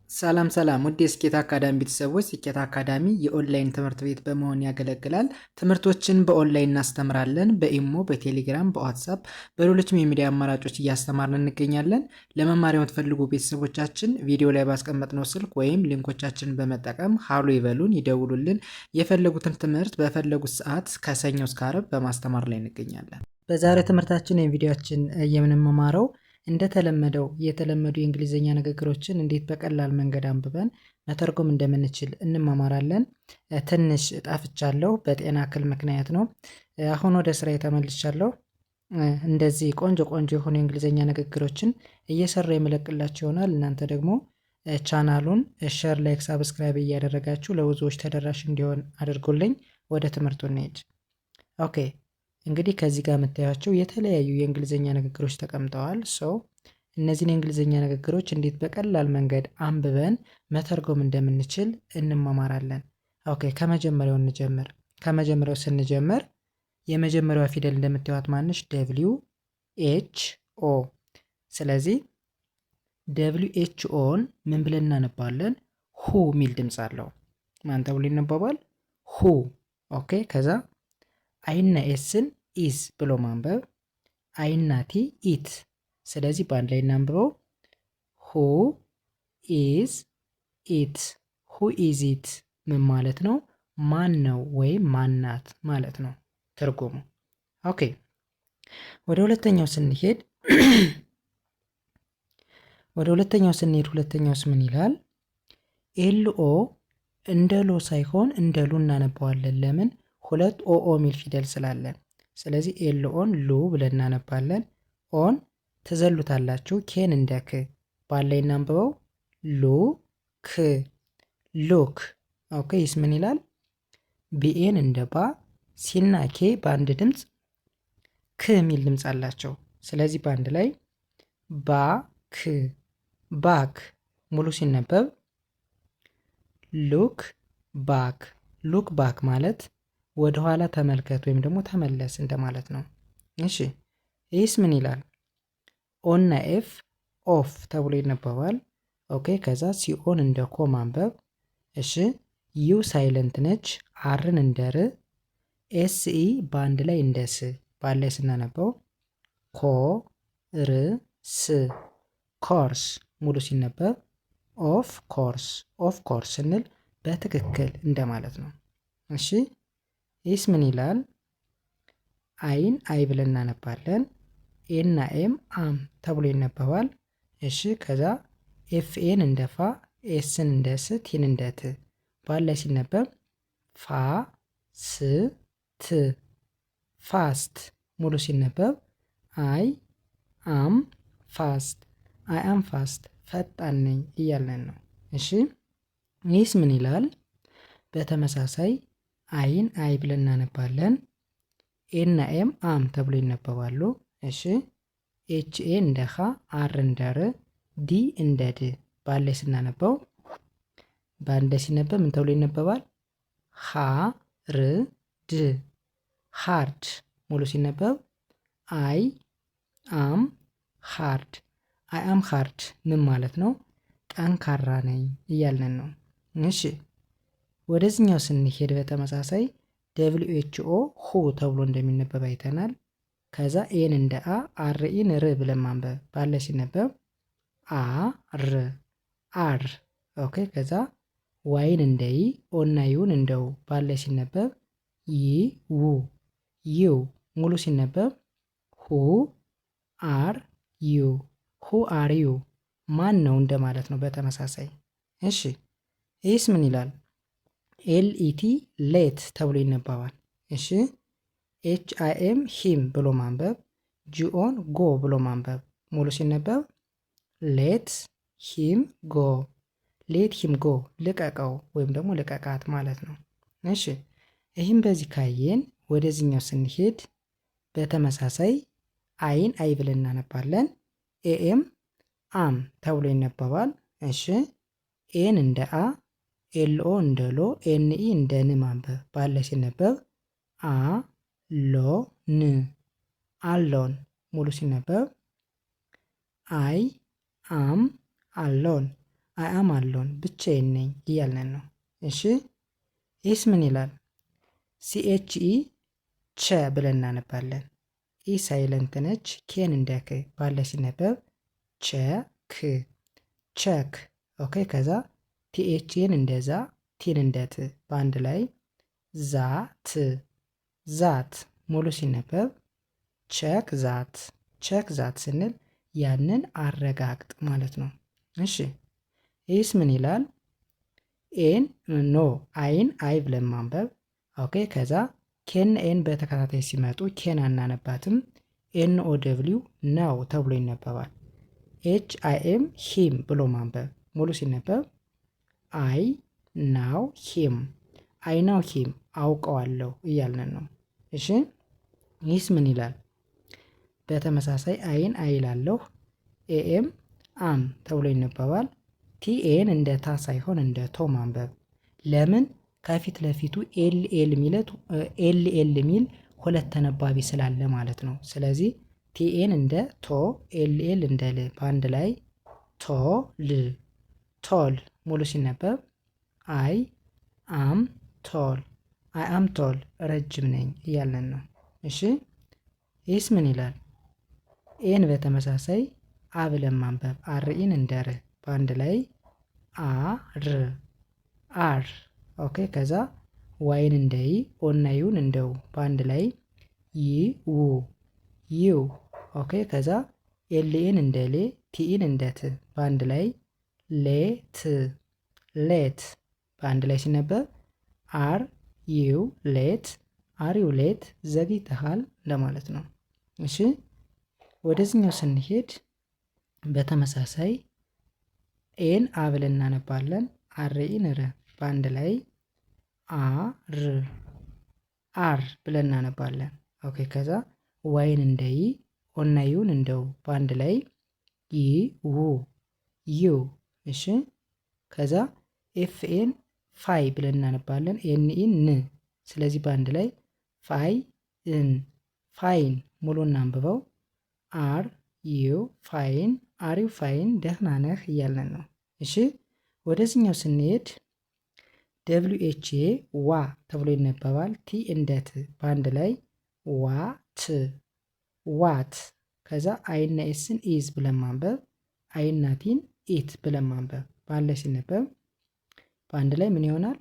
ሰላም ሰላም ውድ የስኬት አካዳሚ ቤተሰቦች፣ ስኬት አካዳሚ የኦንላይን ትምህርት ቤት በመሆን ያገለግላል። ትምህርቶችን በኦንላይን እናስተምራለን። በኢሞ፣ በቴሌግራም፣ በዋትሳፕ፣ በሌሎችም የሚዲያ አማራጮች እያስተማርን እንገኛለን። ለመማር የምትፈልጉ ቤተሰቦቻችን ቪዲዮ ላይ ባስቀመጥነው ስልክ ወይም ሊንኮቻችንን በመጠቀም ሀሎ ይበሉን፣ ይደውሉልን። የፈለጉትን ትምህርት በፈለጉት ሰዓት ከሰኞ እስከ ዓርብ በማስተማር ላይ እንገኛለን። በዛሬ ትምህርታችን ቪዲዮአችን የምንማማረው እንደተለመደው የተለመዱ የእንግሊዝኛ ንግግሮችን እንዴት በቀላል መንገድ አንብበን መተርጎም እንደምንችል እንማማራለን። ትንሽ ጠፍቻለሁ፣ በጤና እክል ምክንያት ነው። አሁን ወደ ስራ ተመልሻለሁ። እንደዚህ ቆንጆ ቆንጆ የሆኑ የእንግሊዝኛ ንግግሮችን እየሰራ የመለቅላችሁ ይሆናል። እናንተ ደግሞ ቻናሉን ሼር፣ ላይክ፣ ሳብስክራይብ እያደረጋችሁ ለብዙዎች ተደራሽ እንዲሆን አድርጉልኝ። ወደ ትምህርቱ እንሂድ። ኦኬ እንግዲህ ከዚህ ጋር የምታያቸው የተለያዩ የእንግሊዝኛ ንግግሮች ተቀምጠዋል። እነዚህን የእንግሊዝኛ ንግግሮች እንዴት በቀላል መንገድ አንብበን መተርጎም እንደምንችል እንማማራለን። ኦኬ ከመጀመሪያው እንጀምር። ከመጀመሪያው ስንጀምር የመጀመሪያዋ ፊደል እንደምታዩት ማነች? ደብሊው ኤች ኦ። ስለዚህ ደብሊው ኤች ኦን ምን ብለን እናነባለን? ሁ ሚል ድምፅ አለው። ማን ተብሎ ይነበባል? ሁ። ኦኬ ከዛ አይና ኤስን ኢዝ ብሎ ማንበብ፣ አይና ቲ ኢት። ስለዚህ በአንድ ላይ እናንብበው። ሁ ኢዝ ኢት። ሁ ኢዝ ኢት ምን ማለት ነው? ማን ነው ወይም ማናት ማለት ነው ትርጉሙ። ኦኬ ወደ ሁለተኛው ስንሄድ ሁለተኛውስ ምን ይላል? ኤልኦ እንደ ሎ ሳይሆን እንደ ሉ እናነባዋለን። ለምን? ሁለት ኦኦ ሚል ፊደል ስላለን። ስለዚህ ኤልኦን ሉ ብለን እናነባለን። ኦን ትዘሉታላችሁ። ኬን እንደ ክ ባላይ እናንብበው። ሉ ክ ሉክ። ኦኬ ይስ ምን ይላል? ቢኤን እንደ ባ፣ ሲና ኬ በአንድ ድምፅ ክ ሚል ድምፅ አላቸው። ስለዚህ በአንድ ላይ ባ ክ ባክ። ሙሉ ሲነበብ ሉክ ባክ። ሉክ ባክ ማለት ወደ ኋላ ተመልከት ወይም ደግሞ ተመለስ እንደማለት ነው። እሺ ይህስ ምን ይላል? ኦና ኤፍ ኦፍ ተብሎ ይነበባል። ኦኬ ከዛ ሲኦን እንደ ኮ ማንበብ። እሺ ዩ ሳይለንት ነች፣ አርን እንደ ር፣ ኤስኢ በአንድ ላይ እንደ ስ ባላይ ስናነበው ኮ ር ስ ኮርስ። ሙሉ ሲነበብ ኦፍ ኮርስ። ኦፍ ኮርስ ስንል በትክክል እንደማለት ነው። እሺ ይህስ ምን ይላል? አይን አይ ብለን እናነባለን። ኤና ኤም አም ተብሎ ይነበባል። እሺ ከዛ ኤፍኤን እንደ ፋ፣ ኤስን እንደ ስ፣ ቲን እንደ ት ባላይ ሲነበብ ፋ ስ ት ፋስት። ሙሉ ሲነበብ አይ አም ፋስት። አይ አም ፋስት ፈጣን ነኝ እያለን ነው። እሺ ይህስ ምን ይላል? በተመሳሳይ አይን አይ ብለን እናነባለን። ኤና ኤም አም ተብሎ ይነበባሉ። እሺ ኤች ኤ እንደ ኻ፣ አር እንደ ር፣ ዲ እንደ ድ ባላይ ስናነበው በአንድ ላይ ሲነበብ ምን ተብሎ ይነበባል? ሃ ር ድ ሃርድ። ሙሉ ሲነበብ አይ አም ሃርድ። አይ አም ሃርድ ምን ማለት ነው? ጠንካራ ነኝ እያልን ነው። እሺ ወደዚህኛው ስንሄድ በተመሳሳይ ደብሊው ኤች ኦ ሁ ተብሎ እንደሚነበብ አይተናል። ከዛ ኤን እንደ አ፣ አር ኢን ር ብለን ማንበብ ባለ ሲነበብ አ ር አር። ኦኬ ከዛ ዋይን እንደ ይ፣ ኦና ዩን እንደው ባለ ሲነበብ ይ ው ዩ። ሙሉ ሲነበብ ሁ አር ዩ ሁ አር ዩ ማን ነው እንደማለት ነው በተመሳሳይ። እሺ ይህስ ምን ይላል? ኤልኢቲ ሌት ተብሎ ይነበባል። እሺ ኤች አይ ኤም ሂም ብሎ ማንበብ፣ ጂኦን ጎ ብሎ ማንበብ። ሙሉ ሲነበብ ሌት ሂም ጎ። ሌት ሂም ጎ ልቀቀው ወይም ደግሞ ልቀቃት ማለት ነው። እሺ ይህም በዚህ ካየን ወደዚህኛው ስንሄድ በተመሳሳይ አይን አይ ብለን እናነባለን። ኤኤም አም ተብሎ ይነበባል። እሺ ኤን እንደ አ፣ ኤልኦ እንደ ሎ፣ ኤንኢ እንደ ን ማንበብ ባለ ሲነበብ አ ሎ ን አሎን። ሙሉ ሲነበብ አይ አም አሎን አይ አም አሎን ብቻዬን ነኝ እያልን ነው። እሺ ይህስ ምን ይላል? ሲኤችኢ ቸ ብለን እናነባለን። ኢ ሳይለንት ነች። ኬን እንደ ክ ባለ ሲነበብ ቸክ ቸክ። ኦኬ ከዛ ቲኤችኤን እንደዛ ቲን እንደ ት በአንድ ላይ ዛት ዛት ሙሉ ሲነበብ ቸክ ዛት ቸክ ዛት ስንል ያንን አረጋግጥ ማለት ነው። እሺ ይህስ ምን ይላል? ኤን ኖ አይን አይ ብለን ማንበብ። ኦኬ ከዛ ኬን ኤን በተከታታይ ሲመጡ ኬን አናነባትም። ኤን ኦ ደብሊው ናው ተብሎ ይነበባል። ኤች አይ ኤም ሂም ብሎ ማንበብ። ሙሉ ሲነበብ አይ ናው ሂም አይ ናው ሂም አውቀዋለሁ እያልን ነው። እሺ ይህስ ምን ይላል? በተመሳሳይ አይን አይላለሁ። ኤኤም አም ተብሎ ይነበባል። ቲኤን እንደ ታ ሳይሆን እንደ ቶ ማንበብ። ለምን? ከፊት ለፊቱ ኤል ሚል ሁለት ተነባቢ ስላለ ማለት ነው። ስለዚህ ቲኤን እንደ ቶ ኤል እንደ ል በአንድ ላይ ቶ ል ቶል ሙሉ ሲነበብ አይ አም ቶል አይ አም ቶል ረጅም ነኝ እያለን ነው። እሺ ይህስ ምን ይላል? ኤን በተመሳሳይ አ ብለን ማንበብ። አርኢን እንደ ር በአንድ ላይ አር አር። ኦኬ ከዛ ዋይን እንደ ይ ኦና ዩን እንደው በአንድ ላይ ይው ዩ። ኦኬ ከዛ ኤልኤን እንደ ሌ ቲኢን እንደ ት በአንድ ላይ ሌት ሌት በአንድ ላይ ሲነበብ አር ዩ ሌት አር ዩ ሌት ዘግይተሃል ለማለት ነው። እሺ ወደዚህኛው ስንሄድ በተመሳሳይ ኤን አ ብለን እናነባለን። አርኢን ር በአንድ ላይ አር አር ብለን እናነባለን። ኦኬ ከዛ ዋይን እንደ ይ ኦና ዩን እንደው በአንድ ላይ ይው ዩ። እሺ ከዛ ኤፍኤን ፋይ ብለን እናነባለን። ኤንኢን ን ስለዚህ በአንድ ላይ ፋይ እን ፋይን ሙሉ እናንብበው። አር ዩ ፋይን አር ዩ ፋይን ደህና ነህ እያለን ነው። እሺ ወደዚህኛው ስንሄድ ደብሊው ኤች ኤ ዋ ተብሎ ይነበባል። ቲ እንደ ት በአንድ ላይ ዋት ዋት። ከዛ አይና ኤስን ኢዝ ብለን ማንበብ። አይና ቲን ኢት ብለን ማንበብ ባለ ሲነበብ በአንድ ላይ ምን ይሆናል?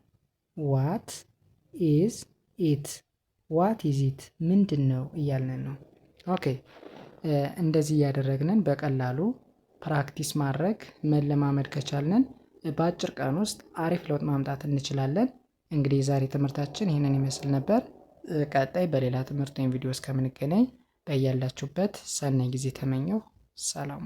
ዋት ኢዝ ኢት ዋት ኢዝ ኢት ምንድን ነው እያልን ነው። ኦኬ እንደዚህ እያደረግንን በቀላሉ ፕራክቲስ ማድረግ መለማመድ ከቻልንን በአጭር ቀን ውስጥ አሪፍ ለውጥ ማምጣት እንችላለን። እንግዲህ የዛሬ ትምህርታችን ይህንን ይመስል ነበር። ቀጣይ በሌላ ትምህርት ወይም ቪዲዮ እስከምንገናኝ በያላችሁበት ሰናይ ጊዜ ተመኘሁ። ሰላሙ